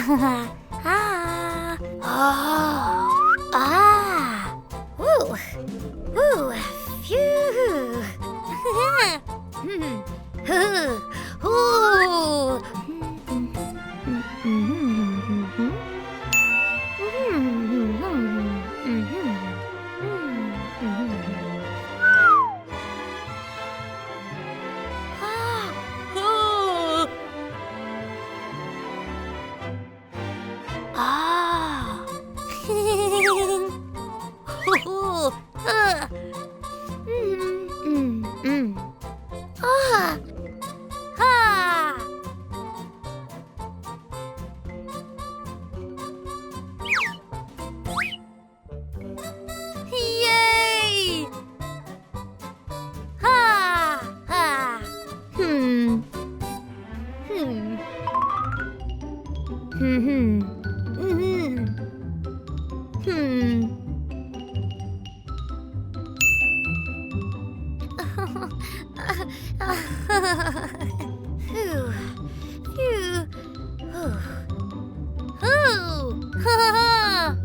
Ah. Oh. Ah. Woo. Woo. Phew. Ooh. Ah. Ah. Ah. Yay! Ha! Ha! Hmm. Hmm. Hmm. Hmm. Hmm. Phew. Phew. Ooh. Ha ha.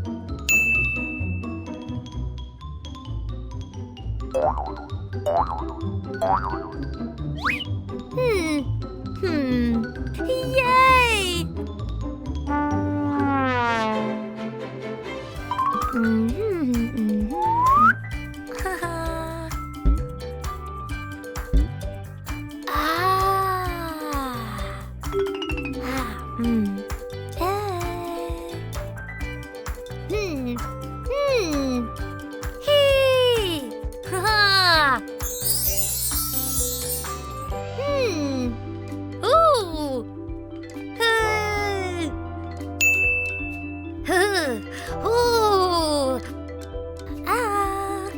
Hmm. Yay! Ha ha. Ah. Ah. Eh. Hee. Ha ha. Ooh. Hey. Ooh. Ah.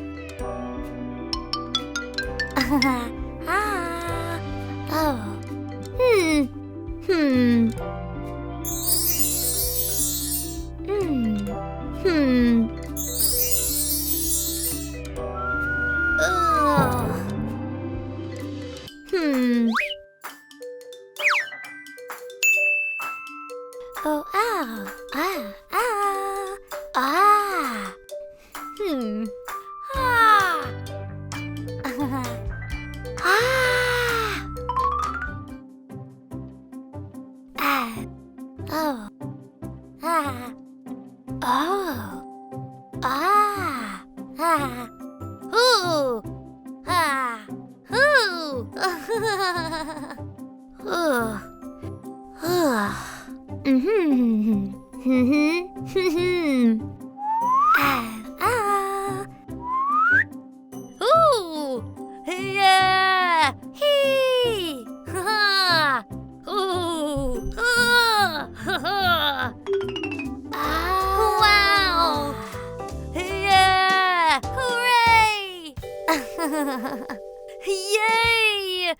Ah. Oh. Hmm. Hmm. Hmm. Oh. Hmm. Oh, ow. Ah. Ah. Ah. Hmm. Ah. Ah. Ah. Oh. Ah. Oh. Ah. Ah. Ooh. Ah. Ooh. Ooh. Ooh. Mhm. Mhm. Ah. Ah. Ooh. Yeah. Hee. Ha. Ooh. Ah. Ha ha. Ah. Wow. Yeah. Hooray. Yay.